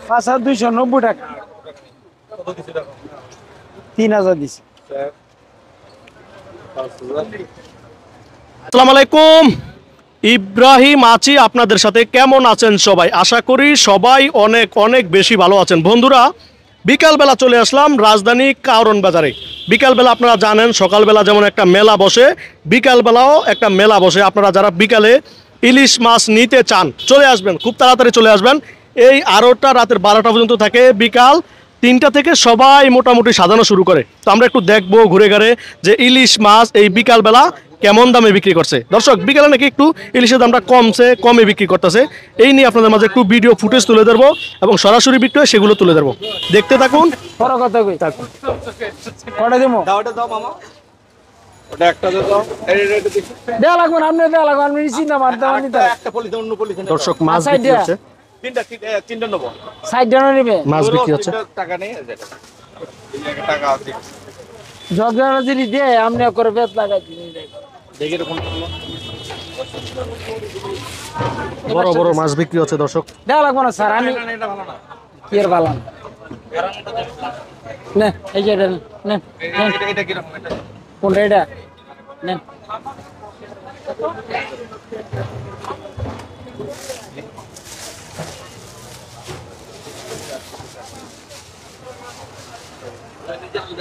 5290 টাকা। 3000 দিছি। আসসালামু আলাইকুম, ইব্রাহিম আছি আপনাদের সাথে। কেমন আছেন সবাই? আশা করি সবাই অনেক অনেক বেশি ভালো আছেন। বন্ধুরা, বিকালবেলা চলে আসলাম রাজধানী কারণ বাজারে। বিকালবেলা আপনারা জানেন সকালবেলা যেমন একটা মেলা বসে, বিকালবেলাও একটা মেলা বসে। আপনারা যারা বিকালে ইলিশ মাছ নিতে চান চলে আসবেন, খুব তাড়াতাড়ি চলে আসবেন। এই আড়তটা রাতের 12টা পর্যন্ত থাকে, বিকাল 3টা থেকে সবাই মোটামুটি সাজানো শুরু করে। তো আমরা একটু দেখবো ঘুরে ঘুরে যে ইলিশ মাছ এই বিকালবেলা কেমন দামে বিক্রি করছে। দর্শক, বিকালে নাকি একটু ইলিশের দামটা কমে বিক্রি করতেছে। এই নিয়ে আপনাদের মাঝে একটু ভিডিও ফুটেজ তুলে ধরবো এবং সরাসরি বিক্রি হয় সেগুলো তুলে ধরবো। দেখতে থাকুন। বড় কথা কই থাকুন। কটা দেবো? ওটা দাও মামা, ওটা একটা দাও। এটা দেখি দেয়া লাগবে না, আপনি দেয়া লাগবে, আপনি চিন্তা মারতে পারেন না। একটা পলিথিন, অন্য পলিথিন। দর্শক, মাছ আচ্ছা, বিক্রি এটা- হচ্ছে, তিনটা নেব। সাইড জানা নিবে। মাছ বিক্রি হচ্ছে। টাকা নেই, টাকা আছে। জগদানা যদি দে আপনি করে বেত লাগাই দিন। দেখি এরকম বড় বড় মাছ বিক্রি হচ্ছে দর্শক। দেয়া লাগবে না স্যার, আমি এটা ভালো না। কি আর বালাম। নে এই যে দেন, নেন নেন। এটা কি রকম? এটা কোনটা এটা? নেন।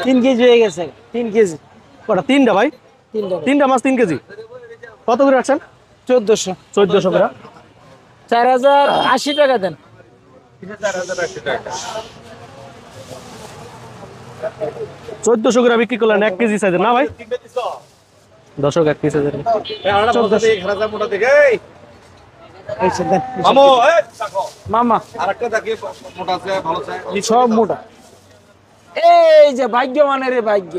তিন কেজি হয়ে গেছে, 3 কেজি। ওটা তিনটা ভাই, 3 টাকা। তিনটা মাছ 3 কেজি। কত করে রাখছেন? 1400। 1400 করে। 4080 টাকা দেন। 4080 টাকা। 1400 করে বিক্রি করলেন 1 কেজি সাইজের, না ভাই? তিনটা দিছো? দর্শক 1 কেজি সাইজের। এই আড়া মোটা দেখে, খারাপ মোটা দেখে। এই এই যে দেন। মামু, এই দেখো। মামা আরেকটা দেখি, মোটা আছে, ভালো আছে। সব মোটা। এই যে ভাগ্যমানের রে ভাগ্য।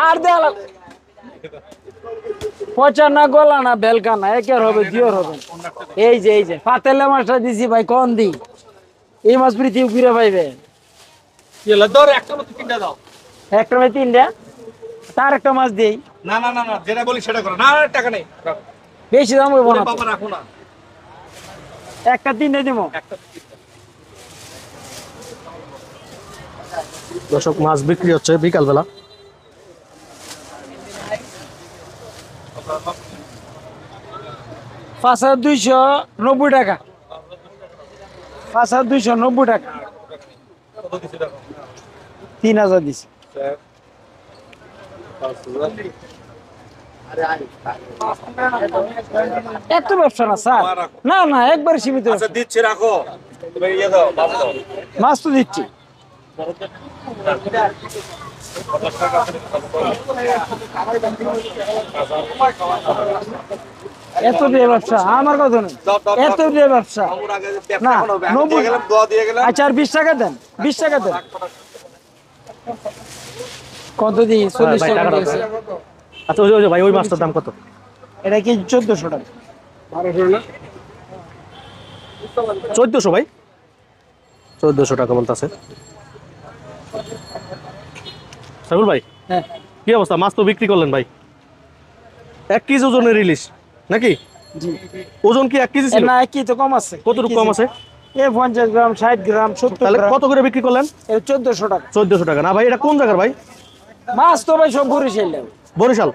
আর দেয়া লাগ পচা না গলা না বেলকা না, একের হবে দিওর হবে। এই যে পাতেলে মাছটা দিছি ভাই, কোন দি এই মাছ পৃথিবী ঘুরে পাইবে। কি হলো? ধর একটা মতো তিনটা দাও। একটা ভাই 3টা, তার একটা মাছ দেই। না না না না, যেটা বলি সেটা করো। না, টাকা নেই। বেশি দাম হইব না তো। বাবা রাখো না। একটা 3টে দিব। একটা দর্শক, মাছ বিক্রি হচ্ছে বিকালবেলা। পাঁচ 5290 টাকা। 5290 টাকা। কত দিছি দেখো। 3000 দিছি। এত ব্যবসা না স্যার, না না একবার সীমিত। আচ্ছা দিচ্ছি, রাখো। তুমি ইয়ে দাও, বাবু দাও। মাছ তো দিচ্ছি। এত দিয়ে ব্যবসা আমার কথা নেই, এত দিয়ে ব্যবসা বাবুর আগে ব্যবসা না। এখন হবে। আমি 90 দিয়ে গেলাম, দোয়া দিয়ে গেলাম। আচ্ছা, আর 20 টাকা দেন, 20 টাকা দেন। কত দিই? 40 ভাই, টাকা টাকাটা দিয়েছে। আচ্ছা, ওই যে ভাই, ওই মাছটার দাম কত? এটা কি 1400 টাকা? 1400 ভাই, 1400 টাকা বলতেছে। সাইফুল ভাই, হ্যাঁ কি অবস্থা? মাছ তো বিক্রি করলেন ভাই। 1 কেজি ওজনের ইলিশ নাকি? জি। ওজন কি 1 কেজি ছিল? না কি তো কম আছে। কতটুকু কম আছে? এ 50 গ্রাম, 60 গ্রাম, 70 তাহলে গ্রাম। কত করে বিক্রি করলেন? এ 1400 টাকা। 1400 টাকা। না ভাই, এটা কোন জায়গার ভাই? মাছ তো ভাই সব বরিশাল। বরিশাল,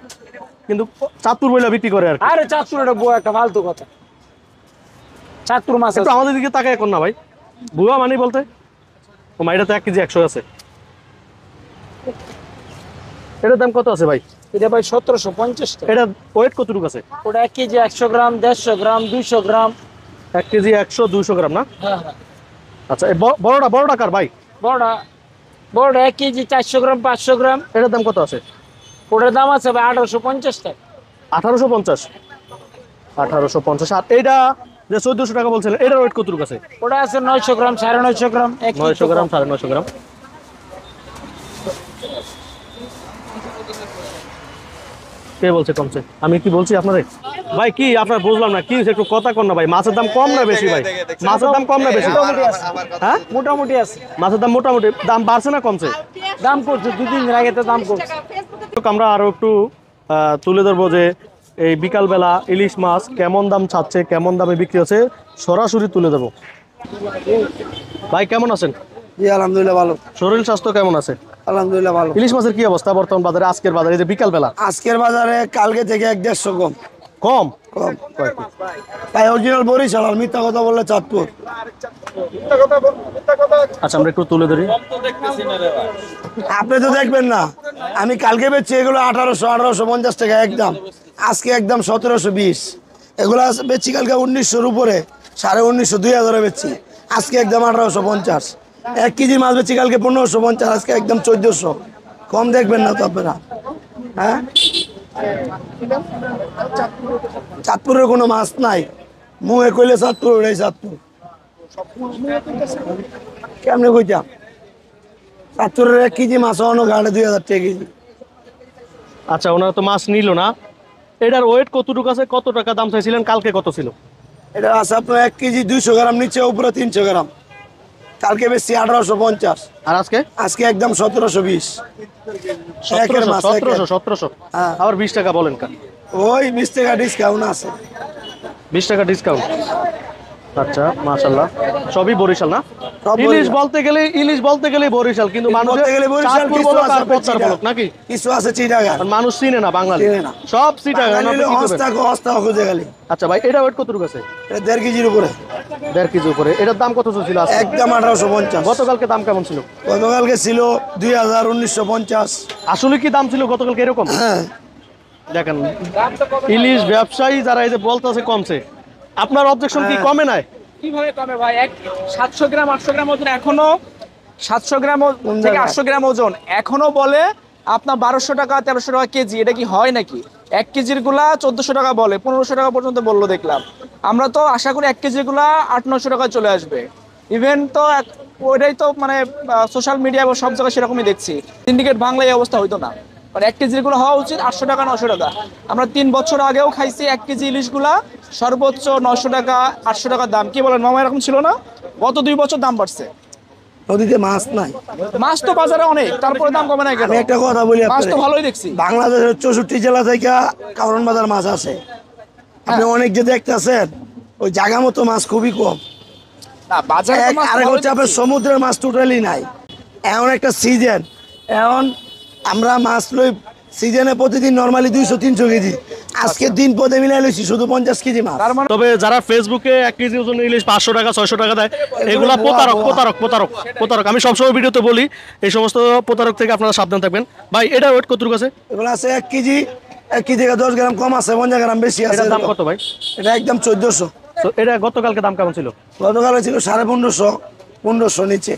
কিন্তু চাঁদপুর বইলা বিক্রি করে আর কি। আরে চাঁদপুর এটা বুয়া একটা ফালতু কথা। চাঁদপুর মাছ একটু আছে। আমাদের দিকে তাকায় এখন না ভাই, বুয়া মানি বলতে। ও মা, এটা তো 1 কেজি 100 আছে। এটার দাম কত আছে ভাই? এটা ভাই 1750 টাকা। এটা ওয়েট কতটুকু আছে? ওটা 1 কেজি 100 গ্রাম, 150 গ্রাম, 200 গ্রাম। 1 কেজি 100 200 গ্রাম না? হ্যাঁ হ্যাঁ। আচ্ছা, এই বড়টা কার ভাই? বড় 1 কেজি 400 গ্রাম, 500 গ্রাম। এটার দাম কত আছে? ওটার দাম আছে ভাই 1850 টাকা। 1850। 1850। আর এইটা যে 1400 টাকা বলছিলেন, এটার ওয়েট কতটুকু আছে? ওটা আছে 900 গ্রাম, 950 গ্রাম, 900 গ্রাম, 950 গ্রাম। কে বলছে কমছে? আমি কি বলছি আপনাদের? ভাই কি আপনার বুঝলাম না, কি একটু কথা কন না ভাই। মাছের দাম কম না বেশি ভাই? মাছের দাম কম না বেশি? হ্যাঁ, মোটামুটি আছে। মাছের দাম মোটামুটি। দাম বাড়ছে না কমছে? দাম করছে 2-3 দিন আগে তো দাম করছে। আমরা আরো একটু তুলে ধরবো যে এই বিকালবেলা ইলিশ মাছ কেমন দাম চাচ্ছে, কেমন দামে বিক্রি হচ্ছে, সরাসরি তুলে ধরবো। ভাই কেমন আছেন? জি আলহামদুলিল্লাহ ভালো। শরীর স্বাস্থ্য কেমন আছে? আলহামদুলিল্লাহ ভালো। ইলিশ মাছের কি অবস্থা বর্তমান বাজারে, আজকের বাজারে, এই যে বিকাল বেলা? আজকের বাজারে কালকে থেকে 1-150 কম। কম? কম ভাই, অরিজিনাল বরিশাল, আর মিথ্যা কথা বললে চাঁদপুর। আচ্ছা আমরা একটু তুলে ধরি। আপনি তো দেখবেন না, আমি কালকে বেচছি এগুলো 1850 টাকা একদম, আজকে একদম 1720। এগুলো বেচছি কালকে 1900-র উপরে, 1950, 2000-এ বেচছি, আজকে একদম 1850। 1 কেজি মাছ বেচছি কালকে 1550, আজকে একদম 1400। কম দেখবেন না তো আপনারা? হ্যাঁ, চাঁদপুরের কোনো মাছ নাই, মুহে কইলে চাঁদপুর, ওটাই চাঁদপুর। কেমনে কইতাম? চাঁদপুরের 1 কেজি মাছ অন্য গাড়ে 2000 টাকা কেজি। আচ্ছা ওনারা তো মাছ নিল না, এটার ওয়েট কতটুকু আছে, কত টাকা দাম চাইছিলেন, কালকে কত ছিল? এটা আছে আপনার 1 কেজি 200 গ্রাম, নিচে উপরে 300 গ্রাম। কালকে বেশি 1850, আর আজকে? আজকে একদম 1720। একের মাছ, 1700। হ্যাঁ। আবার 20 টাকা বলেন কেন? ওই 20 টাকা ডিসকাউন্ট আছে। 20 টাকা ডিসকাউন্ট। আচ্ছা মাশাআল্লাহ, সবই বরিশাল না? সব ইলিশ বরিশাল। বলতে গেলে বরিশাল, কিন্তু মানুষ বলতে গেলে বরিশাল, চাঁদপুর কিছু বলক আছে আর আপনার পদ্মার বলক নাকি? কিছু আছে চিটাগাং। আর মানুষ চিনে না বাঙালি, চিনে না। সব চিটাগাং। আপনি কি করবেন? হস্তা খুঁজে গেলি। আচ্ছা ভাই, এটা ওয়েট কতটুকু আছে? এটা 1.5 কেজির উপরে। 1.5 কেজি উপরে। এটার দাম কত ছিল আজকে? একদম 1850। গতকালকে দাম কেমন ছিল? গতকালকে ছিল 2000, 1950। আসলে কি দাম ছিল গতকালকে এরকম? হ্যাঁ, দেখেন ইলিশ ব্যবসায়ী যারা এই যে বলতেছে কমছে, আপনার অবজেকশন কি কমে নাই? কিভাবে কমে ভাই? 700 গ্রাম 800 গ্রাম ওজন, এখনো 700 গ্রাম থেকে 800 গ্রাম ওজন এখনো বলে আপনার 1200 টাকা 1300 টাকা কেজি। এটা কি হয় নাকি? 1 কেজির গুলা 1400 টাকা বলে, 1500 টাকা পর্যন্ত বললো দেখলাম। আমরা তো আশা করি 1 কেজির গুলা 800-900 টাকা চলে আসবে। ইভেন তো ওইটাই তো মানে সোশ্যাল মিডিয়া বা সব জায়গায় সেরকমই দেখছি। সিন্ডিকেট বাংলায় এই অবস্থা হইতো না, মানে 1 কেজির গুলো হওয়া উচিত 800 টাকা 900 টাকা। আমরা 3 বছর আগেও খাইছি 1 কেজি ইলিশগুলা সর্বোচ্চ 900 টাকা 800 টাকা দাম। কি বলেন মামা, এরকম ছিল না? গত 2 বছর দাম বাড়ছে। নদীতে মাছ নাই। মাছ তো বাজারে অনেক, তারপরে দাম কমে নাই কেন? আমি একটা কথা বলি, মাছ তো আপনাদের ভালোই দেখছি। বাংলাদেশের 64 জেলা থেকে কারণ বাজার মাছ আছে। আপনি অনেক যে দেখতেছেন, ওই জায়গা মতো মাছ খুবই কম। না বাজারে তো মাছ আরেক ভালোই হচ্ছে আপনার দেখছি। সমুদ্রের মাছ টোটালি নাই। এমন একটা সিজন, এখন আমরা মাছ লই সিজনে প্রতিদিন নরমালি 200-300 কেজি, আজকে দিন পদে মিলাই লইছি শুধু 50 কেজি মাছ। তার মানে তবে যারা ফেসবুকে 1 কেজি ওজন ইলিশ 500 টাকা 600 টাকা দেয়, এগুলা প্রতারক। আমি সবসময় ভিডিওতে বলি, এই সমস্ত প্রতারক থেকে আপনারা সাবধান থাকবেন। ভাই এটা ওয়েট কতটুকু আছে? এগুলো আছে 1 কেজি, 1 কেজি থেকে 10 গ্রাম কম আছে, 50 গ্রাম বেশি আছে। এটার দাম কত ভাই? এটা একদম 1400। তো এটা গতকালকে দাম কেমন ছিল? গতকাল ছিল 1550, 1500 নিচে।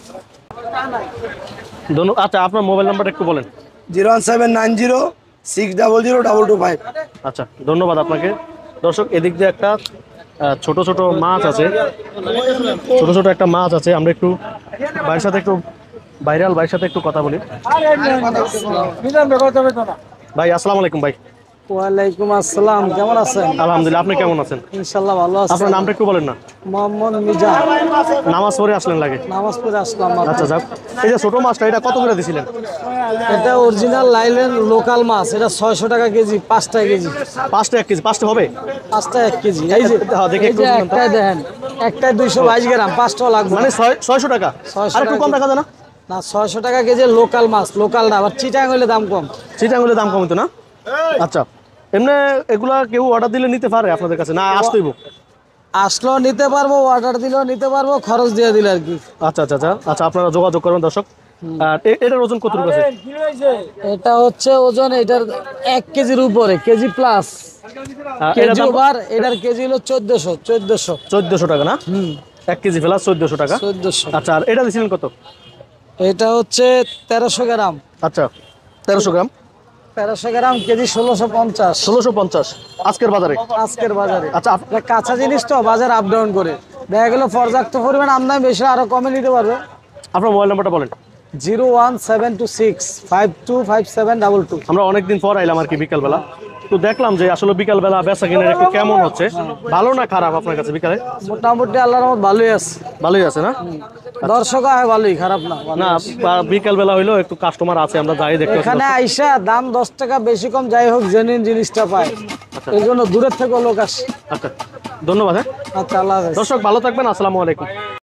আচ্ছা আপনার মোবাইল নাম্বারটা একটু বলেন। 01790600225। আচ্ছা ধন্যবাদ আপনাকে। দর্শক এদিক দিয়ে একটা ছোট ছোট মাছ আছে, ছোট একটা মাছ আছে। আমরা একটু ভাইয়ের সাথে একটু কথা বলি। ভাই আসসালামু আলাইকুম। ভাই ওয়ালাইকুম আসসালাম, কেমন আছেন? আলহামদুলিল্লাহ, আপনি কেমন আছেন? ইনশাআল্লাহ ভালো আছি। আপনার নামটা একটু বলেন না। মোহাম্মদ মিজান। নামাজ পড়ে আসলেন লাগে? নামাজ পড়ে আসলাম। আচ্ছা যাক, এই যে ছোট মাছটা এটা কত করে দিছিলেন? এটা অরিজিনাল লাইলেন লোকাল মাছ, এটা 600 টাকা কেজি, 5টা কেজি। 5টা 1 কেজি? 5টা হবে? 5টা 1 কেজি। এই যে হ্যাঁ, দেখে এই একটু যে বলুন তো। একটাই দেখেন, একটাই 222 গ্রাম, 5টাও লাগবে মানে 600 টাকা? 600 আর একটু কম দেখা যায় না? না, 600 টাকা কেজি লোকাল মাছ, লোকাল না। আবার চিটাং হলে দাম কম। চিটাং হলে দাম কম হতো না? আচ্ছা এমনি এগুলা কেউ অর্ডার দিলে নিতে পারে আপনাদের কাছে, না আসতেইব? আসলেও নিতে পারবো, অর্ডার দিলেও নিতে পারবো, খরচ দিয়ে দিলে আর কি। আচ্ছা আপনারা যোগাযোগ করবেন দর্শক। আর এটার ওজন কতটুকু আছে? এটা হচ্ছে ওজন এটার 1 কেজির উপরে, কেজি প্লাস, কেজি ওভার। এটার কেজি হলো 1400 টাকা না? 1 কেজি প্লাস 1400 টাকা। 1400। আচ্ছা আর এটা দিছিলেন কত? এটা হচ্ছে 1300 গ্রাম। আচ্ছা 1300 গ্রাম, 1300 গ্রাম কেজি 1650। 1650 আজকের বাজারে? আজকের বাজারে। আচ্ছা এটা কাঁচা জিনিস তো, বাজার আপ ডাউন করে, দেখা গেল পর্যাপ্ত পরিমাণ আমদানি বেশি, আরো কমে নিতে পারবে। আপনার মোবাইল নাম্বারটা বলেন। 01726525722। আমরা অনেকদিন পর আইলাম আর কি বিকালবেলা, তো দেখলাম যে আসলে বিকালবেলা বেচা কিনের একটু কেমন হচ্ছে, ভালো না খারাপ আপনার কাছে বিকালে? মোটামুটি আল্লাহর রহমত ভালোই আছে। ভালোই আছে না? দর্শক হয় ভালোই, খারাপ না। না বিকাল বেলা হইলো একটু কাস্টমার আছে, আমরা যাই দেখতে পাচ্ছি। এখানে আইসা দাম 10 টাকা বেশি কম যাই হোক, জেনুইন জিনিসটা পায়, এই জন্য দূরের থেকে লোক আসে। আচ্ছা ধন্যবাদ। হ্যাঁ আচ্ছা, আল্লাহ হাফেজ। দর্শক ভালো থাকবেন, আসসালামু আলাইকুম।